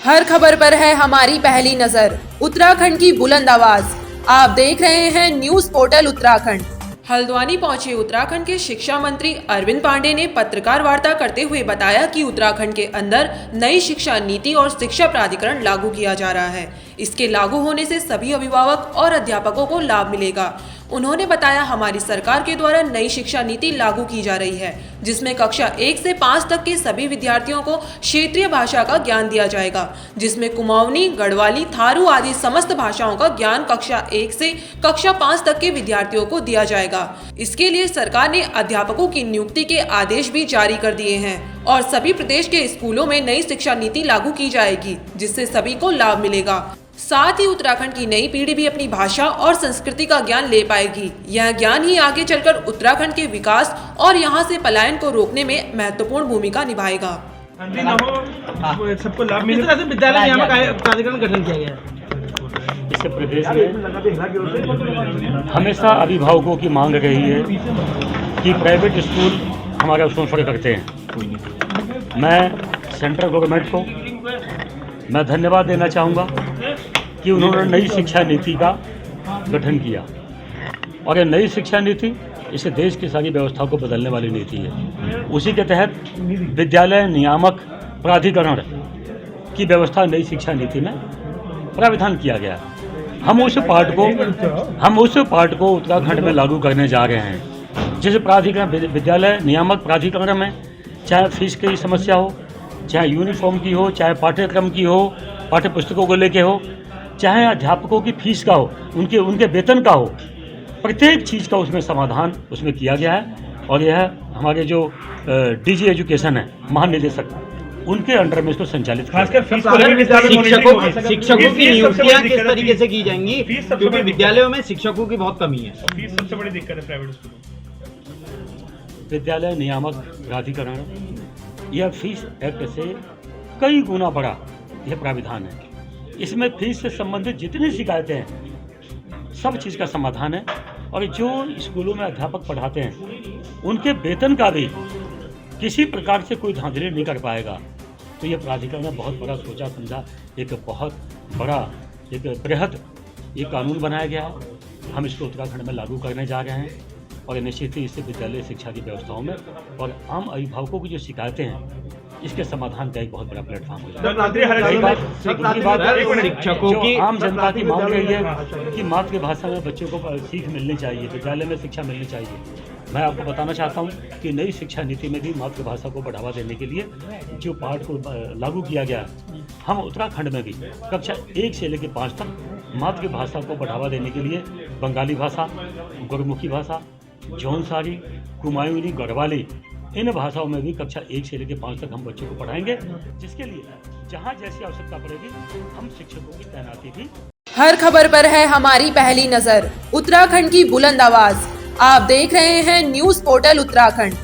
हर खबर पर है हमारी पहली नजर। उत्तराखंड की बुलंद आवाज। आप देख रहे हैं न्यूज पोर्टल उत्तराखंड। हल्द्वानी पहुंचे उत्तराखंड के शिक्षा मंत्री अरविंद पांडे ने पत्रकार वार्ता करते हुए बताया कि उत्तराखंड के अंदर नई शिक्षा नीति और शिक्षा प्राधिकरण लागू किया जा रहा है। इसके लागू होने से सभी अभिभावक और अध्यापकों को लाभ मिलेगा। उन्होंने बताया, हमारी सरकार के द्वारा नई शिक्षा नीति लागू की जा रही है, जिसमें कक्षा 1 से 5 तक के सभी विद्यार्थियों को क्षेत्रीय भाषा का ज्ञान दिया जाएगा, जिसमें कुमाऊनी, गढ़वाली, थारू आदि समस्त भाषाओं का ज्ञान कक्षा 1 से कक्षा 5 तक के विद्यार्थियों को दिया जाएगा। इसके लिए सरकार ने अध्यापकों की नियुक्ति के आदेश भी जारी कर दिए हैं और सभी प्रदेश के स्कूलों में नई शिक्षा नीति लागू की जाएगी, जिससे सभी को लाभ मिलेगा। साथ ही उत्तराखंड की नई पीढ़ी भी अपनी भाषा और संस्कृति का ज्ञान ले पाएगी। यह ज्ञान ही आगे चलकर उत्तराखंड के विकास और यहां से पलायन को रोकने में महत्वपूर्ण भूमिका निभाएगा। सबको लाभ मिले। विद्यालय नियामक प्राधिकरण गठन किया गया है। इससे प्रदेश में हमेशा अभिभावकों की मांग रही है कि प्राइवेट स्कूल हमारा शोषण करते हैं। मैं सेंट्रल गवर्नमेंट को मैं धन्यवाद देना चाहूँगा कि उन्होंने नई शिक्षा नीति का गठन किया और ये नई शिक्षा नीति इस देश की सारी व्यवस्था को बदलने वाली नीति है। उसी के तहत विद्यालय नियामक प्राधिकरण की व्यवस्था नई शिक्षा नीति में प्रावधान किया गया। हम उस पार्ट को उत्तराखंड में लागू करने जा रहे हैं। जिस प्राधिकरण विद्यालय नियामक प्राधिकरण में चाहे फीस की समस्या हो, चाहे यूनिफॉर्म की हो, चाहे पाठ्यक्रम की हो, पाठ्य पुस्तकों को लेके हो, चाहे अध्यापकों की फीस का हो, उनके वेतन का हो, प्रत्येक चीज़ का उसमें समाधान उसमें किया गया है। और यह हमारे जो डीजी एजुकेशन है, महानिदेशक, उनके अंडर में इसको संचालित खासकर शिक्षकों की नियुक्तियां किस तरीके से की जाएंगी, क्योंकि विद्यालयों में शिक्षकों की बहुत कमी है। फीस सबसे बड़ी दिक्कत है प्राइवेट स्कूलों। विद्यालय नियामक प्राधिकरण यह फीस एक्ट से कई गुना बड़ा यह प्राविधान है। इसमें फीस से संबंधित जितनी शिकायतें हैं सब चीज़ का समाधान है। और जो स्कूलों में अध्यापक पढ़ाते हैं उनके वेतन का भी किसी प्रकार से कोई धांधली नहीं कर पाएगा। तो यह प्राधिकरण बहुत बड़ा सोचा समझा एक बहुत बड़ा एक बृहद ये कानून बनाया गया है। हम इसको उत्तराखंड में लागू करने जा रहे हैं और निश्चित ही इससे विद्यालय शिक्षा की व्यवस्थाओं में और आम अभिभावकों की जो शिकायतें हैं इसके समाधान का एक बहुत बड़ा प्लेटफॉर्म हो जाएगा। शिक्षकों की आम जनता की मांग रही है कि मातृभाषा में बच्चों को सीख मिलनी चाहिए, विद्यालय में शिक्षा मिलनी चाहिए। मैं आपको बताना चाहता हूं कि नई शिक्षा नीति में भी मातृभाषा को बढ़ावा देने के लिए जो पाठ को लागू किया गया, हम उत्तराखंड में भी कक्षा 1 से लेकर 5 तक मातृभाषा को बढ़ावा देने के लिए बंगाली भाषा, गुरमुखी भाषा, जौनसारी, कुमायूनी, गढ़वाली, इन भाषाओं में भी कक्षा 1 से लेकर 5 तक हम बच्चों को पढ़ाएंगे, जिसके लिए जहां जैसी आवश्यकता पड़ेगी हम शिक्षकों की तैनाती भी। हर खबर पर है हमारी पहली नजर। उत्तराखंड की बुलंद आवाज। आप देख रहे हैं न्यूज पोर्टल उत्तराखंड।